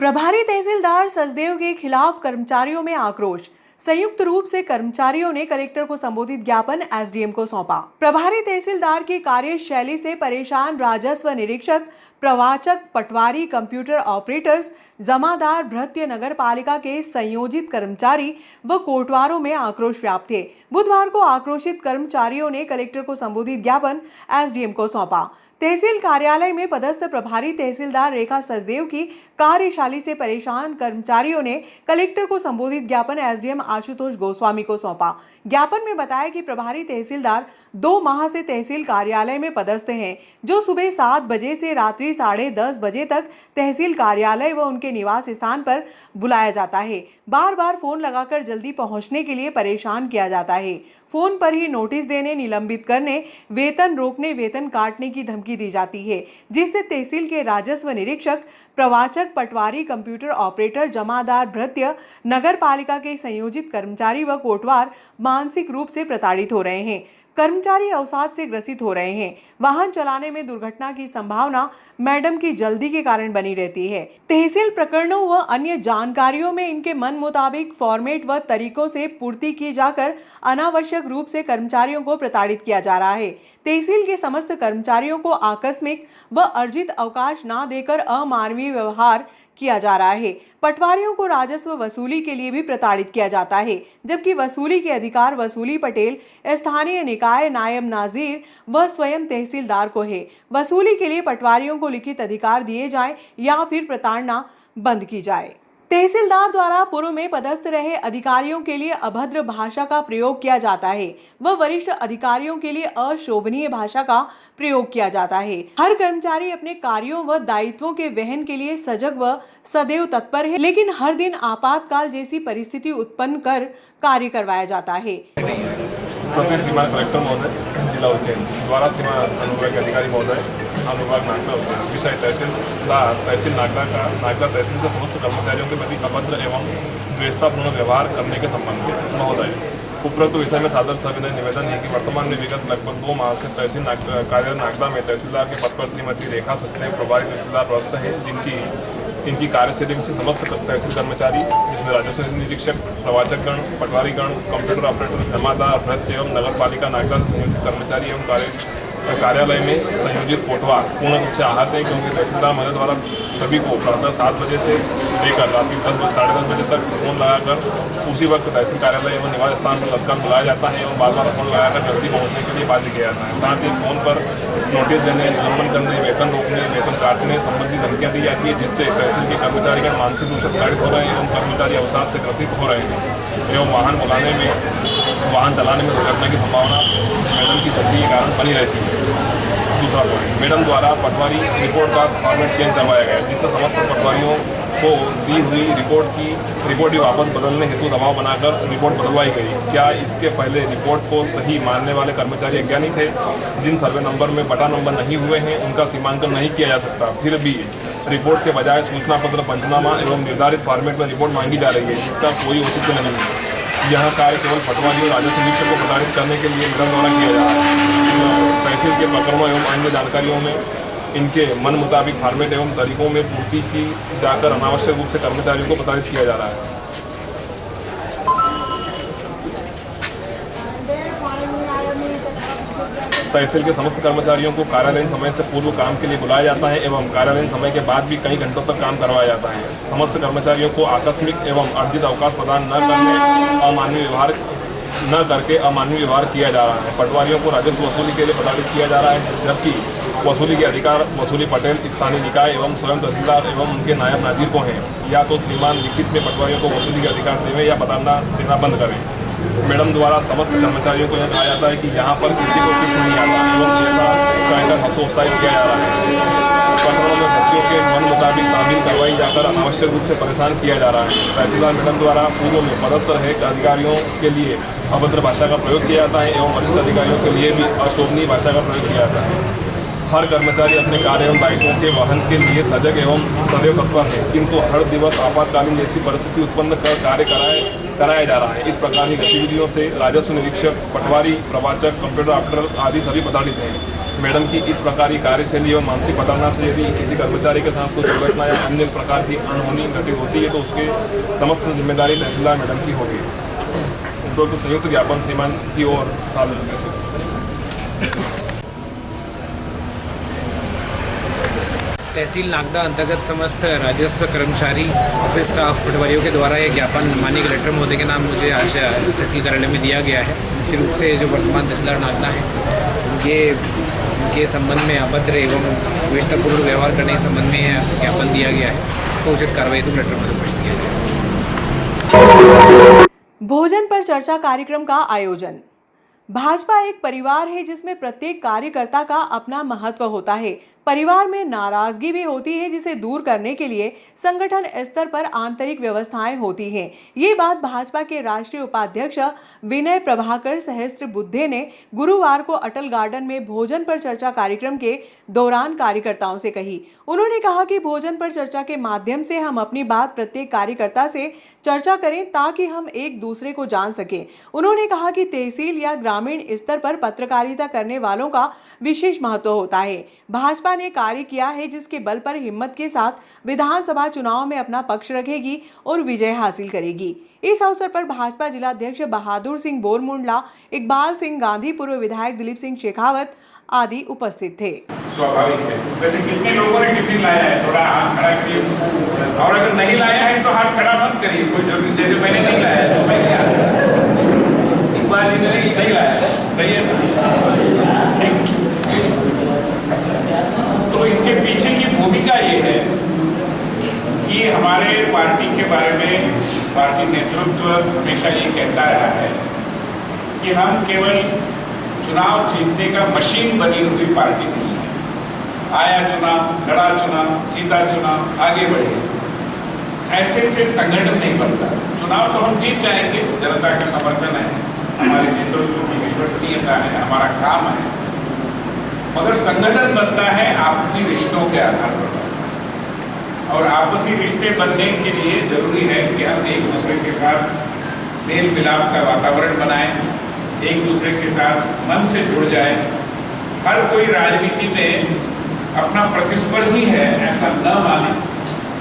प्रभारी तहसीलदार सचदेव के खिलाफ कर्मचारियों में आक्रोश। संयुक्त रूप से कर्मचारियों ने कलेक्टर को संबोधित ज्ञापन एसडीएम को सौंपा। प्रभारी तहसीलदार की कार्यशैली से परेशान राजस्व निरीक्षक, प्रवाचक, पटवारी, कंप्यूटर ऑपरेटर्स, जमादार, भृत्य, नगर पालिका के संयोजित कर्मचारी व कोटवारों में आक्रोश व्याप्त थे। बुधवार को आक्रोशित कर्मचारियों ने कलेक्टर को संबोधित ज्ञापन एसडीएम को सौंपा। तहसील कार्यालय में पदस्थ प्रभारी तहसीलदार रेखा सचदेव की कार्यशैली से परेशान कर्मचारियों ने कलेक्टर को संबोधित ज्ञापन एसडीएम आशुतोष गोस्वामी को सौंपा। ज्ञापन में बताया कि प्रभारी तहसीलदार 2 माह से तहसील कार्यालय में पदस्थ हैं, जो सुबह 7 बजे से रात्रि 10:30 बजे तक तहसील कार्यालय व उनके निवास स्थान पर बुलाया जाता है। बार बार फोन लगाकर जल्दी पहुंचने के लिए परेशान किया जाता है। फोन पर ही नोटिस देने, निलंबित करने, वेतन रोकने, वेतन काटने की धमकी दी जाती है, जिससे तहसील के राजस्व निरीक्षक, प्रवाचक, पटवारी, कंप्यूटर ऑपरेटर, जमादार, भृत्य, नगर पालिका के संयोजित कर्मचारी व कोटवार मानसिक रूप से प्रताड़ित हो रहे हैं। कर्मचारी अवसाद से ग्रसित हो रहे हैं। वाहन चलाने में दुर्घटना की संभावना मैडम की जल्दी के कारण बनी रहती है। तहसील प्रकरणों व अन्य जानकारियों में इनके मन मुताबिक फॉर्मेट व तरीकों से पूर्ति की जाकर अनावश्यक रूप से कर्मचारियों को प्रताड़ित किया जा रहा है। तहसील के समस्त कर्मचारियों को आकस्मिक व अर्जित अवकाश न देकर अमानवीय व्यवहार किया जा रहा है। पटवारियों को राजस्व वसूली के लिए भी प्रताड़ित किया जाता है, जबकि वसूली के अधिकार वसूली पटेल, स्थानीय निकाय, नायब नाजीर व स्वयं तहसीलदार को है। वसूली के लिए पटवारियों को लिखित अधिकार दिए जाएं या फिर प्रताड़ना बंद की जाए। तहसीलदार द्वारा पूर्व में पदस्थ रहे अधिकारियों के लिए अभद्र भाषा का प्रयोग किया जाता है व वरिष्ठ अधिकारियों के लिए अशोभनीय भाषा का प्रयोग किया जाता है। हर कर्मचारी अपने कार्यों व दायित्वों के वहन के लिए सजग व सदैव तत्पर है, लेकिन हर दिन आपातकाल जैसी परिस्थिति उत्पन्न कर कार्य करवाया जाता है। सीमा कलेक्टर महोदय, जिला उज्जैन द्वारा सीमा अनुभाग अधिकारी महोदय, अनुभाग नागदा विषय तहसील नागदा तहसील के समस्त कर्मचारियों के प्रति अभद्र एवं द्वेषतापूर्ण व्यवहार करने के संबंध में महोदय, उपरोक्त विषय में सादर सविनय निवेदन है कि वर्तमान में विगत लगभग 2 माह से तहसील कार्यालय नागदा में तहसीलदार के पद पर श्रीमती रेखा सचदेव प्रभारी तहसीलदार पदस्थ है, इनकी कार्यशैली से समस्त तहसील कर्मचारी, जिसमें राजस्व निरीक्षक, प्रवाचकगण, पटवारीगण, कंप्यूटर ऑपरेटर, जमादार, भृत्य एवं नगर पालिका नागदा से संयोजित कर्मचारी एवं कार्यालय में संयोजित कोटवार पूर्ण रूप से आहत है, क्योंकि तहसीलदार महोदय द्वारा सभी को प्रातः 7 बजे से लेकर रात्रि 10-10:30 बजे तक फोन लगाकर उसी वक्त तहसील कार्यालय एवं निवास स्थान पर तत्काल बुलाया जाता है एवं बार फोन लगाकर जल्दी पहुंचने के लिए बाध्य किया जाता है। साथ ही फोन पर नोटिस देने, निलंबन करने, वेतन रोकने, वेतन काटने संबंधी धमकियां दी जाती है, जिससे तहसील के कर्मचारीगण मानसिक रूप से प्रताड़ित हो रहे हैं एवं कर्मचारी अवसाद से ग्रसित हो रहे हैं एवं वाहन चलाने में दुर्घटना की संभावना मैडम की जल्दी के कारण बनी रहती है। दूसरा पॉइंट, मैडम द्वारा पटवारी रिपोर्ट का फॉर्मेट चेंज करवाया गया, जिससे समस्त पटवारियों को दी हुई रिपोर्ट ही वापस बदलने हेतु दबाव बनाकर रिपोर्ट बदलवाई गई। क्या इसके पहले रिपोर्ट को सही मानने वाले कर्मचारी अज्ञानी थे? जिन सर्वे नंबर में बटा नंबर नहीं हुए हैं, उनका सीमांकन नहीं किया जा सकता। फिर भी रिपोर्ट के बजाय सूचना पत्र, पंचनामा एवं निर्धारित फॉर्मेट में रिपोर्ट मांगी जा रही है, जिसका कोई औचित्य नहीं है। यह कार्य केवल पटवारी और राजस्व निरीक्षक को प्रताड़ित करने के लिए मैडम द्वारा किया जा रहा है। तहसील के प्रकरणों एवं अन्य जानकारियों में इनके मन मुताबिक फॉर्मेट एवं तरीकों में पूर्ति की जाकर अनावश्यक रूप से कर्मचारियों को प्रताड़ित किया जा रहा है। तहसील के समस्त कर्मचारियों को कार्यालयीन समय से पूर्व काम के लिए बुलाया जाता है एवं कार्यालयीन समय के बाद भी कई घंटों तक काम करवाया जाता है। समस्त कर्मचारियों को आकस्मिक एवं अर्जित अवकाश प्रदान न करके अमानवीय व्यवहार किया जा रहा है। पटवारियों को राजस्व वसूली के लिए प्रताड़ित किया जा रहा है, जबकि वसूली के अधिकार वसूली पटेल, स्थानीय निकाय एवं स्वयं तहसीलदार एवं उनके नायब नाजीर को हैं। या तो श्रीमान लिखित में पटवारियों को वसूली के अधिकार देवें या प्रताड़ना देना बंद करें। मैडम द्वारा समस्त कर्मचारियों को यह कहा जाता है कि यहाँ पर किसी को कुछ नहीं आता एवं ऐसा कहकर हतोत्साहित किया जा रहा है। प्रकरणों में बच्चों के मन मुताबिक तामील करवाई जाकर अनावश्यक रूप से परेशान किया जा रहा है। तहसीलदार मैडम द्वारा पूर्व में पदस्थ रहे अधिकारियों के लिए अभद्र भाषा का प्रयोग किया जाता है एवं वरिष्ठ अधिकारियों के लिए भी अशोभनीय भाषा का प्रयोग किया जाता है। हर कर्मचारी अपने कार्य एवं दायित्वों के वहन के लिए सजग एवं सदैव तत्पर है, किंतु हर दिवस आपातकालीन जैसी परिस्थिति उत्पन्न कर कार्य कराया जा रहा है। इस प्रकार की गतिविधियों से राजस्व निरीक्षक, पटवारी, प्रवाचक, कंप्यूटर ऑपरेटर आदि सभी प्रताड़ित हैं। मैडम की इस प्रकार की कार्यशैली और मानसिक प्रताड़ना से यदि किसी कर्मचारी के साथ कुछ दुर्घटना या अन्य प्रकार की अनहोनी घटित होती है तो उसके समस्त जिम्मेदारी तहसीलदार मैडम की होगी। उपरोक्त संयुक्त ज्ञापन श्रीमान की ओर तहसील नागदा अंतर्गत समस्त राजस्व कर्मचारी ऑफिस स्टाफ पटवारियों के द्वारा ये ज्ञापन माननीय कलेक्टर महोदय के नाम मुझे आज तहसील कार्यालय में दिया गया है। मुख्य रूप से जो वर्तमान तहसीलदार नागदा हैं उनके संबंध में अभद्र एवं विवशतापूर्ण व्यवहार करने के संबंध में ज्ञापन दिया गया है। उसको उचित कार्रवाई तो कलेक्टर महोदय को किया जाए। भोजन पर चर्चा कार्यक्रम का आयोजन। भाजपा एक परिवार है जिसमें प्रत्येक कार्यकर्ता का अपना महत्व होता है। परिवार में नाराजगी भी होती है जिसे दूर करने के लिए संगठन स्तर पर आंतरिक व्यवस्थाएं होती हैं। ये बात भाजपा के राष्ट्रीय उपाध्यक्ष विनय प्रभाकर सहस्त्रबुद्धे ने गुरुवार को अटल गार्डन में भोजन पर चर्चा कार्यक्रम के दौरान कार्यकर्ताओं से कही। उन्होंने कहा कि भोजन पर चर्चा के माध्यम से हम अपनी बात प्रत्येक कार्यकर्ता से चर्चा करें ताकि हम एक दूसरे को जान सकें। उन्होंने कहा कि तहसील या ग्रामीण स्तर पर पत्रकारिता करने वालों का विशेष महत्व होता है। भाजपा ने कार्य किया है जिसके बल पर हिम्मत के साथ विधानसभा चुनाव में अपना पक्ष रखेगी और विजय हासिल करेगी। इस अवसर पर भाजपा जिलाध्यक्ष बहादुर सिंह बोरमुंडला, इकबाल सिंह गांधी, पूर्व विधायक दिलीप सिंह शेखावत आदि उपस्थित थे। स्वाभाविक है। वैसे कितने लोगों ने टिफिन लाया है, थोड़ा हाथ खड़ा करिए, और अगर नहीं लाया है तो हाथ खड़ा मत करिए, कोई जरूरी। जैसे मैंने नहीं लाया है तो मैं क्या, इकबाल जी ने नहीं लाया, सही है। तो इसके पीछे की भूमिका ये है कि हमारे पार्टी के बारे में पार्टी नेतृत्व हमेशा ये कहता रहा है कि हम केवल चुनाव जीतने का मशीन बनी हुई पार्टी नहीं है। आया चुनाव, लड़ा चुनाव, जीता चुनाव, आगे बढ़े, ऐसे से संगठन नहीं बनता। चुनाव तो हम जीत जाएंगे, जनता का समर्थन है, हमारे नेतृत्व की विश्वसनीयता है, हमारा काम है, मगर संगठन बनता है आपसी रिश्तों के आधार पर। और आपसी रिश्ते बनने के लिए जरूरी है कि हम एक दूसरे के साथ मेल मिलाप का वातावरण बनाएं, एक दूसरे के साथ मन से जुड़ जाए। हर कोई राजनीति में अपना प्रतिस्पर्धी है ऐसा न माने,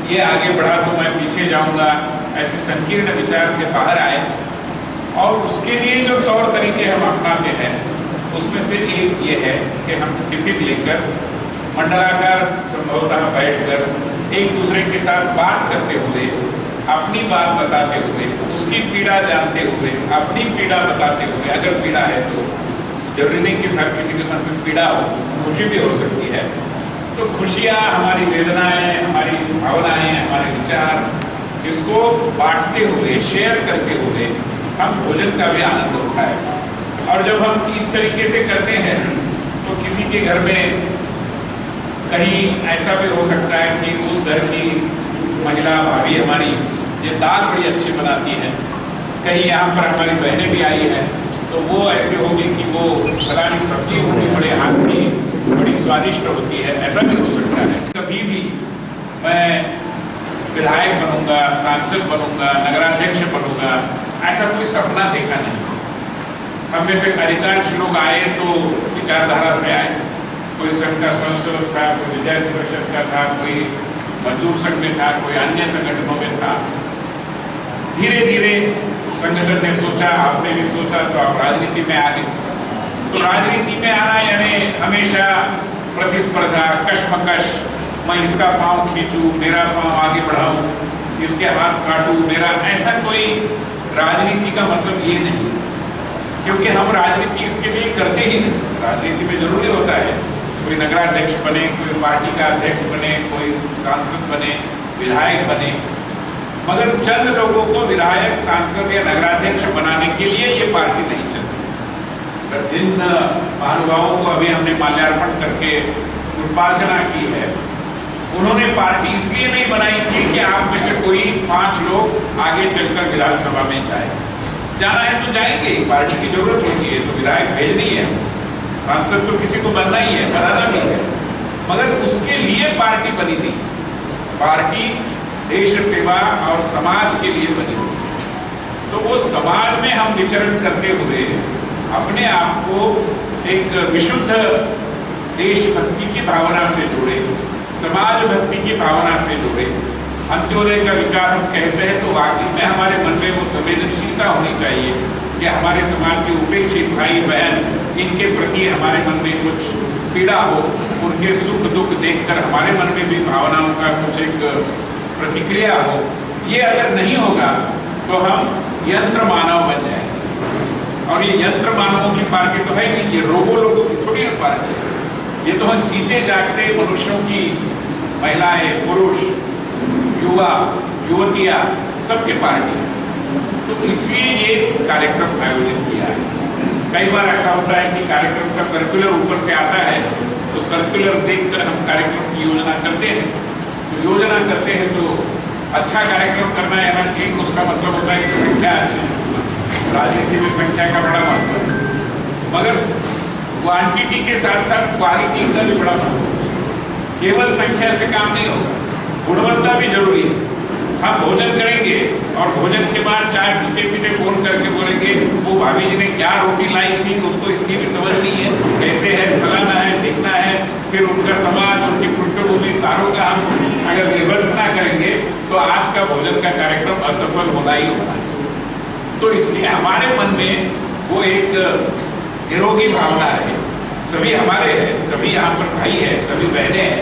ये आगे बढ़ा तो मैं पीछे जाऊंगा, ऐसे संकीर्ण विचार से बाहर आए। और उसके लिए जो तौर तरीके हम अपनाते हैं उसमें से एक ये है कि हम टिफिन लेकर मंडलाकार संभवतः बैठकर एक दूसरे के साथ बात करते हुए, अपनी बात बताते हुए, उसकी पीड़ा जानते हुए, अपनी पीड़ा बताते हुए, अगर पीड़ा है तो जरूरी नहीं कि हर किसी के मन में पीड़ा हो, खुशी भी हो सकती है। तो खुशियाँ, हमारी वेदनाएं, हमारी भावनाएं, हमारे विचार, इसको बांटते हुए, शेयर करते हुए हम भोजन का भी आनंद उठाएं। और जब हम इस तरीके से करते हैं तो किसी के घर में कहीं ऐसा भी हो सकता है कि उस घर की महिला भाभी हमारी ये दाल बड़ी अच्छी बनाती है, कहीं यहाँ पर हमारी बहनें भी आई हैं तो वो ऐसे होगी कि वो फलानी सब्जी उनके बड़े हाथ की बड़ी स्वादिष्ट होती है, ऐसा भी हो सकता है। कभी भी मैं विधायक बनूंगा, सांसद बनूंगा, नगराध्यक्ष बनूंगा, ऐसा कोई सपना देखा नहीं। हम में से अधिकांश लोग आए तो विचारधारा से आए, कोई संघ का स्वयंसेवक था, कोई विद्यार्थी परिषद का था, कोई मजदूर संघ में था, कोई अन्य संगठनों में था। धीरे धीरे संगठन ने सोचा, आपने भी सोचा, तो आप राजनीति में आ गए। तो राजनीति में आना यानी हमेशा प्रतिस्पर्धा, कश्मकश, मैं इसका पाँव खींचूं, मेरा पाँव आगे बढ़ाऊं, इसके हाथ काटूं, मेरा, ऐसा कोई राजनीति का मतलब ये नहीं। क्योंकि हम राजनीति इसके लिए करते ही नहीं। राजनीति में जरूरी होता है कोई नगराध्यक्ष बने, कोई पार्टी का अध्यक्ष बने, कोई सांसद बने, विधायक बने, मगर चंद लोगों को विधायक, सांसद या नगराध्यक्ष बनाने के लिए ये पार्टी नहीं चलती। जिन महानुभावों को अभी हमने माल्यार्पण करके पुष्पार्चना की है, उन्होंने पार्टी इसलिए नहीं बनाई थी कि आप में से कोई 5 लोग आगे चलकर विधानसभा में जाए। जाना है तो जाएंगे, पार्टी की जरूरत होती है तो विधायक भेजनी है, सांसद तो किसी को बनना ही है, बनाना भी है, मगर उसके लिए पार्टी बनी थी। पार्टी देश सेवा और समाज के लिए बनी थी। तो वो समाज में हम विचरण करते हुए अपने आप को एक विशुद्ध देशभक्ति की भावना से जुड़े, समाज भक्ति की भावना से जुड़े। अंत्योदय का विचार हम कहते हैं तो वाकई में हमारे मन में वो संवेदनशीलता होनी चाहिए कि हमारे समाज के उपेक्षित भाई बहन, इनके प्रति हमारे मन में कुछ पीड़ा हो, उनके सुख दुख देखकर हमारे मन में भी भावनाओं का कुछ एक प्रतिक्रिया हो। ये अगर नहीं होगा तो हम यंत्र मानव बन जाएंगे। और ये यंत्र मानवों की पार्टी तो है नहीं, ये रोबो लोगों की थोड़ी ना पार्टी है। ये तो हम जीते जागते मनुष्यों की, महिलाएं, पुरुष, युवा, युवतियाँ, सबके पार्टी है। तो इसलिए ये कार्यक्रम आयोजित किया है। कई बार ऐसा होता है कि कार्यक्रम का सर्कुलर ऊपर से आता है, तो सर्कुलर देखकर हम कार्यक्रम की योजना करते हैं। तो योजना करते हैं तो अच्छा कार्यक्रम करना है ना, एक उसका मतलब होता है कि संख्या अच्छी है। राजनीति में संख्या का बड़ा महत्व है, मगर क्वांटिटी के साथ साथ क्वालिटी का भी बड़ा महत्व है। केवल संख्या से काम नहीं होगा, गुणवत्ता भी जरूरी है। हम भोजन करेंगे और भोजन के बाद चाय पीते पीते फोन करके बोलेंगे वो भाभी जी ने क्या रोटी लाई थी, उसको इतनी भी समझ नहीं है, कैसे है, फलाना है, दिखना है। फिर उनका समाज, उनकी पृष्ठभूमि सारों का हम अगर रिवर्स ना करेंगे तो आज का भोजन का कार्यक्रम असफल होना ही होगा। तो इसलिए हमारे मन में वो एक निरोगी भावना है। सभी हमारे हैं, सभी यहाँ पर भाई है, सभी बहनें हैं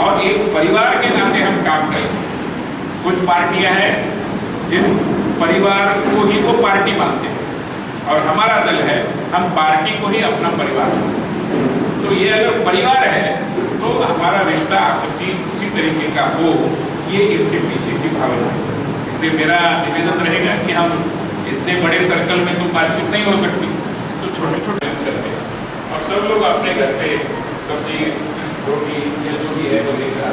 और एक परिवार के नाते हम काम करते हैं। कुछ पार्टियां हैं जिन परिवार को ही वो पार्टी मानते हैं और हमारा दल है, हम पार्टी को ही अपना परिवार मानते हैं। तो ये अगर परिवार है तो हमारा रिश्ता आपसी उसी तरीके का हो, ये इसके पीछे की भावना है। इसलिए मेरा निवेदन रहेगा कि हम इतने बड़े सर्कल में तो बातचीत नहीं हो सकती, तो छोटे छोटे करते हैं और सब लोग अपने घर से सब्जी रोटी या जो भी है वो लेकर।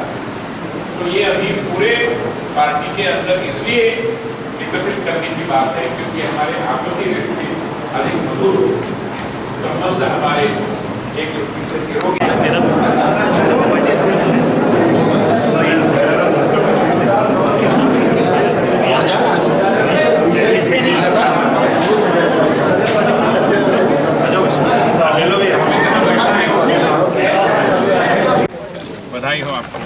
तो ये अभी पूरे पार्टी के अंदर इसलिए विकसित करने की बात है क्योंकि हमारे आपसी रिश्ते अधिक मधुर संबंध हमारे एक दूसरे के हो बधाई हो आपको।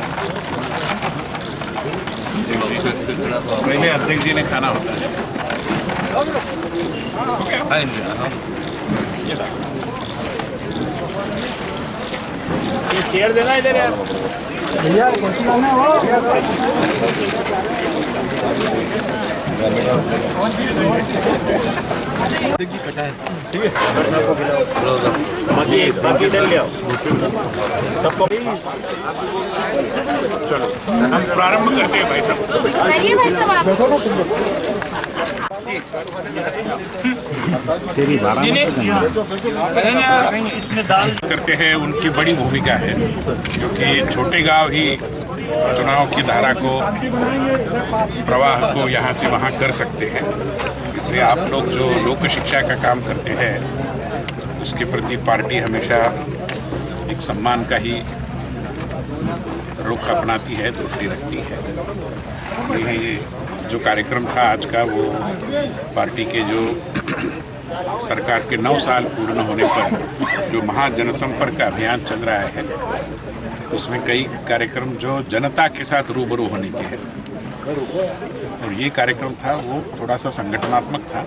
पहले अध्यक्ष जी ने खाना होता है। ये चेयर देना इधर यार। भैया जी कटा है, ठीक है। बाकी डल लिया सबको। चलो हम प्रारंभ करते हैं भाई साहब। भाई साहब आप करते हैं, उनकी बड़ी भूमिका है क्योंकि छोटे गांव ही चुनाव की धारा को, प्रवाह को यहाँ से वहाँ कर सकते हैं। इसलिए आप लोग जो लोक शिक्षा का काम करते हैं उसके प्रति पार्टी हमेशा एक सम्मान का ही रुख अपनाती है, दृष्टि रखती है। ये जो कार्यक्रम था आज का, वो पार्टी के जो सरकार के 9 साल पूर्ण होने पर जो महा जनसंपर्क अभियान चल रहा है, उसमें कई कार्यक्रम जो जनता के साथ रूबरू होने के हैं और ये कार्यक्रम था वो थोड़ा सा संगठनात्मक था,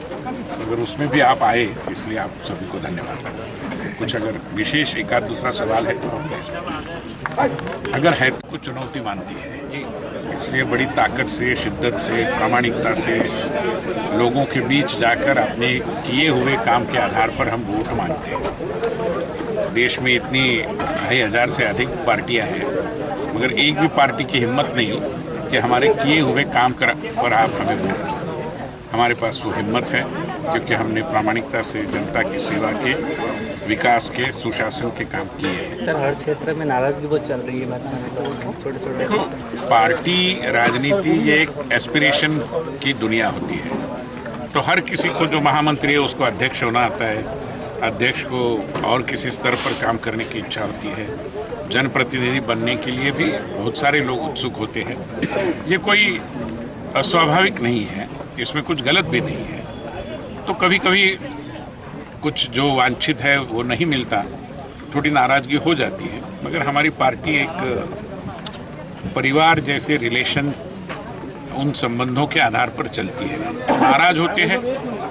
अगर उसमें भी आप आए इसलिए आप सभी को धन्यवाद। कुछ अगर विशेष एक आध दूसरा सवाल है तो हम कह सकते हैं, अगर है तो कुछ चुनौती मानती है, इसलिए बड़ी ताकत से, शिद्दत से, प्रामाणिकता से लोगों के बीच जाकर अपने किए हुए काम के आधार पर हम वोट मांगते हैं। देश में इतनी 2,500 से अधिक पार्टियां हैं, मगर एक भी पार्टी की हिम्मत नहीं कि हमारे किए हुए काम पर आप हमें वोट दो। हमारे पास वो हिम्मत है क्योंकि हमने प्रामाणिकता से जनता की सेवा के, विकास के, सुशासन के काम किए हैं। सर, हर क्षेत्र में नाराजगी बहुत चल रही है भाजपा में, छोटे-छोटे। पार्टी राजनीति ये एक एस्पिरेशन की दुनिया होती है, तो हर किसी को जो महामंत्री है उसको अध्यक्ष होना आता है, अध्यक्ष को और किसी स्तर पर काम करने की इच्छा होती है, जनप्रतिनिधि बनने के लिए भी बहुत सारे लोग उत्सुक होते हैं। ये कोई अस्वाभाविक नहीं है, इसमें कुछ गलत भी नहीं है। तो कभी कभी कुछ जो वांछित है वो नहीं मिलता, थोड़ी नाराज़गी हो जाती है, मगर हमारी पार्टी एक परिवार जैसे रिलेशन, उन संबंधों के आधार पर चलती है। नाराज होते हैं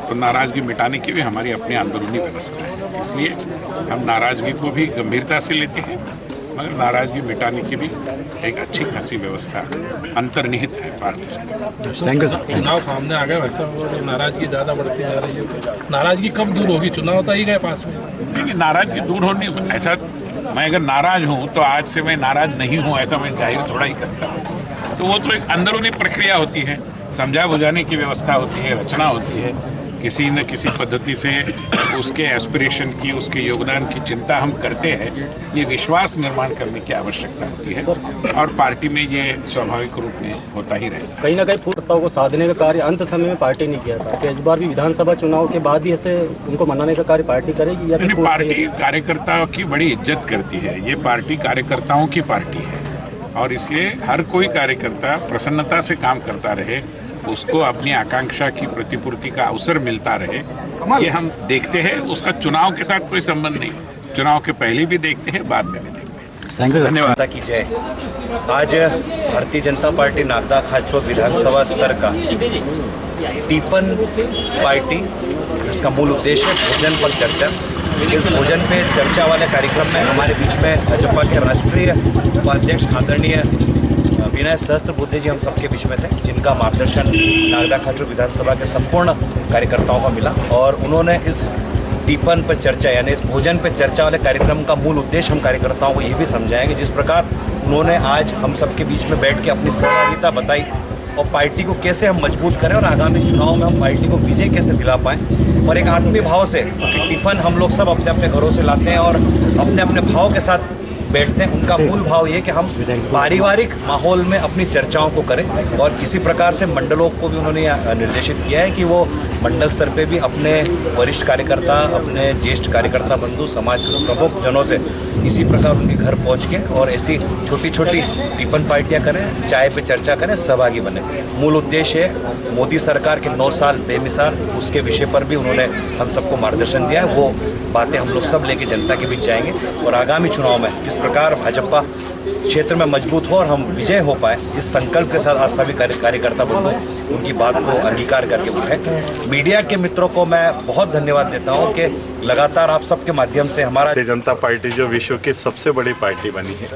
तो नाराज़गी मिटाने की भी हमारी अपनी अंदरूनी व्यवस्था है, इसलिए हम नाराज़गी को भी गंभीरता से लेते हैं, मगर नाराज़गी मिटाने की भी एक अच्छी खासी व्यवस्था अंतर्निहित है पार्टी से। Thank you sir. चुनाव सामने आ गया, वैसे नाराज़गी ज़्यादा बढ़ती जा रही है, नाराज़गी कब दूर होगी? चुनाव तो ही गए पास में। देखिए, नाराज़गी दूर होनी, ऐसा मैं अगर नाराज़ हूँ तो आज से मैं नाराज़ नहीं हूँ ऐसा मैं जाहिर थोड़ा ही करता हूँ। तो वो तो एक अंदरूनी प्रक्रिया होती है, समझा बुझाने की व्यवस्था होती है, रचना होती है, किसी न किसी पद्धति से उसके एस्पिरेशन की, उसके योगदान की चिंता हम करते हैं। ये विश्वास निर्माण करने की आवश्यकता होती है और पार्टी में ये स्वाभाविक रूप में होता ही रहेगा। कहीं ना कहीं पूर्णताओं को साधने का कार्य अंत समय में पार्टी ने किया था, तो इस बार भी विधानसभा चुनाव के बाद ही ऐसे उनको मनाने का कार्य पार्टी करेगी या फिर पार्टी कार्यकर्ताओं की बड़ी इज्जत करती है। ये पार्टी कार्यकर्ताओं की पार्टी है और इसलिए हर कोई कार्यकर्ता प्रसन्नता से काम करता रहे, उसको अपनी आकांक्षा की प्रतिपूर्ति का अवसर मिलता रहे, ये हम देखते हैं। उसका चुनाव के साथ कोई संबंध नहीं, चुनाव के पहले भी देखते हैं, बाद में भी देखते हैं। धन्यवाद की जय। आज भारतीय जनता पार्टी नागदा खाचोद विधानसभा स्तर का टीपन पार्टी, इसका मूल उद्देश्य है भोजन पर चर्चा। इस भोजन पे चर्चा वाले कार्यक्रम में हमारे बीच में भाजपा के राष्ट्रीय उपाध्यक्ष आदरणीय विनय सहस्त्रबुद्धे जी हम सबके बीच में थे, जिनका मार्गदर्शन नागदा खाचोद विधानसभा के संपूर्ण कार्यकर्ताओं को मिला और उन्होंने इस टीपन पर चर्चा यानी इस भोजन पर चर्चा वाले कार्यक्रम का मूल उद्देश्य हम कार्यकर्ताओं को ये भी समझाएंगे, जिस प्रकार उन्होंने आज हम सबके बीच में बैठ के अपनी सहभागिता बताई और पार्टी को कैसे हम मजबूत करें और आगामी चुनाव में हम पार्टी को विजय कैसे दिला पाएँ। और एक आत्मीय भाव से टिफिन हम लोग सब अपने अपने घरों से लाते हैं और अपने अपने भाव के साथ बैठते हैं। उनका मूल भाव ये कि हम पारिवारिक माहौल में अपनी चर्चाओं को करें और इसी प्रकार से मंडलों को भी उन्होंने निर्देशित किया है कि वो मंडल स्तर पे भी अपने वरिष्ठ कार्यकर्ता, अपने ज्येष्ठ कार्यकर्ता बंधु, समाज के प्रमुख जनों से इसी प्रकार उनके घर पहुंच के और ऐसी छोटी छोटी टिफिन पार्टियां करें, चाय पे चर्चा करें, सहभागी बने। मूल उद्देश्य है मोदी सरकार के 9 साल बेमिसाल, उसके विषय पर भी उन्होंने हम सबको मार्गदर्शन दिया है। वो बातें हम लोग सब लेके जनता के बीच जाएंगे और आगामी चुनाव में किस प्रकार भाजपा क्षेत्र में मजबूत हो और हम विजय हो पाए, इस संकल्प के साथ आज सभी कार्यकर्ता बंधु उनकी बात को अंगीकार करके उठे। मीडिया के मित्रों को मैं बहुत धन्यवाद देता हूं कि लगातार आप सबके माध्यम से हमारा भारतीय जनता पार्टी जो विश्व की सबसे बड़ी पार्टी बनी है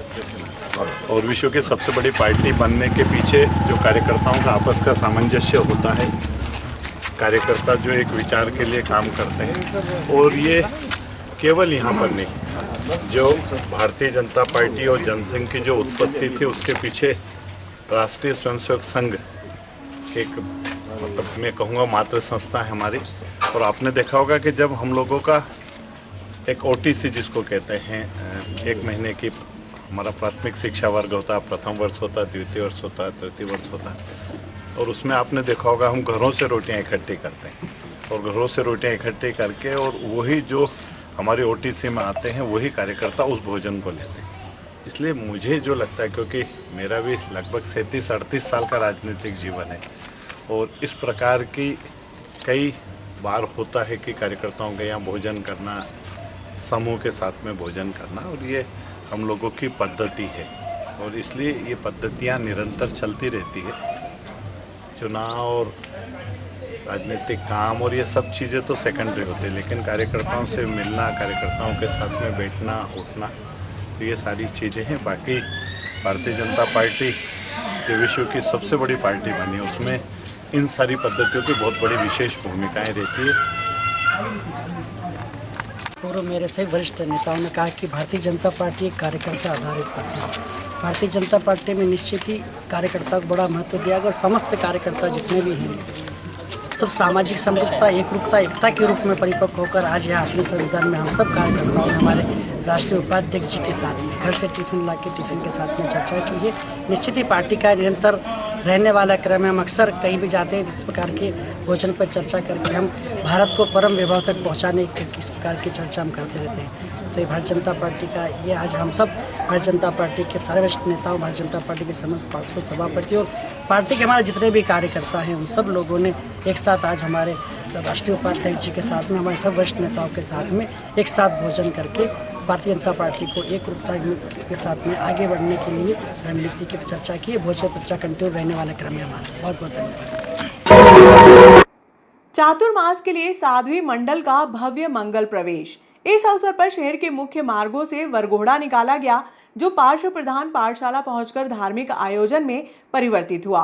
और विश्व की सबसे बड़ी पार्टी बनने के पीछे जो कार्यकर्ताओं का आपस का सामंजस्य होता है, कार्यकर्ता जो एक विचार के लिए काम करते हैं और ये केवल यहाँ पर नहीं, जो भारतीय जनता पार्टी और जनसंघ की जो उत्पत्ति थी उसके पीछे राष्ट्रीय स्वयंसेवक संघ एक मतलब मैं कहूँगा मातृ संस्था है हमारी। और आपने देखा होगा कि जब हम लोगों का एक OTC जिसको कहते हैं, 1 महीने की हमारा प्राथमिक शिक्षा वर्ग होता है, प्रथम वर्ष होता है, द्वितीय वर्ष होता है, तृतीय वर्ष होता है, और उसमें आपने देखा होगा हम घरों से रोटियां इकट्ठी करते हैं और घरों से रोटियां इकट्ठी करके और वही जो हमारे OTC में आते हैं वही कार्यकर्ता उस भोजन को लेते हैं। इसलिए मुझे जो लगता है, क्योंकि मेरा भी लगभग 37-38 साल का राजनीतिक जीवन है और इस प्रकार की कई बार होता है कि कार्यकर्ताओं के यहाँ भोजन करना, समूह के साथ में भोजन करना, और ये हम लोगों की पद्धति है और इसलिए ये पद्धतियाँ निरंतर चलती रहती है। चुनाव और राजनीतिक काम और ये सब चीज़ें तो सेकेंडरी होती है, लेकिन कार्यकर्ताओं से मिलना, कार्यकर्ताओं के साथ में बैठना उठना, तो ये सारी चीज़ें हैं। बाकी भारतीय जनता पार्टी जो विश्व की सबसे बड़ी पार्टी बनी है उसमें इन सारी पद्धतियों की बहुत बड़ी विशेष भूमिकाएं रहती है। पूर्व मेरे सभी वरिष्ठ नेताओं ने कहा कि भारतीय जनता पार्टी एक कार्यकर्ता आधारित पार्टी है। भारतीय जनता पार्टी में निश्चित ही कार्यकर्ता को बड़ा महत्व दिया गया और समस्त कार्यकर्ता जितने भी हैं सब सामाजिक समरूपता, एकरूपता, एकता के रूप में परिपक्व होकर आज यहाँ अपने संविधान में हम सब कार्यकर्ताओं ने हमारे राष्ट्रीय उपाध्यक्ष जी के साथ में घर से टिफिन ला के टिफिन के साथ में चर्चा की है। निश्चित ही पार्टी का निरंतर रहने वाला क्रम है। हम अक्सर कहीं भी जाते हैं इस प्रकार के भोजन पर चर्चा करके हम भारत को परम वैभव तक पहुँचाने की किस प्रकार की चर्चा हम करते रहते हैं। तो ये भारतीय जनता पार्टी का ये आज हम सब भारतीय जनता पार्टी के सारे वरिष्ठ नेताओं, भारतीय जनता पार्टी के समस्त पार्षद, सभापति और पार्टी के हमारे जितने भी कार्यकर्ता हैं उन सब लोगों ने एक साथ आज हमारे राष्ट्रीय उपाध्यक्ष जी के साथ में, हमारे सब वरिष्ठ नेताओं के साथ में एक साथ भोजन करके भारतीय जनता पार्टी को एक रूपता के साथ में आगे बढ़ने के लिए रणनीति की चर्चा की। भोजन चर्चा कंटिन्यू रहने वाला क्रम है हमारा। बहुत बहुत धन्यवाद। चातुर्मास के लिए साध्वी मंडल का भव्य मंगल प्रवेश। इस अवसर पर शहर के मुख्य मार्गों से वरघोड़ा निकाला गया, जो पार्श्व प्रधान पाठशाला पहुंचकर धार्मिक आयोजन में परिवर्तित हुआ।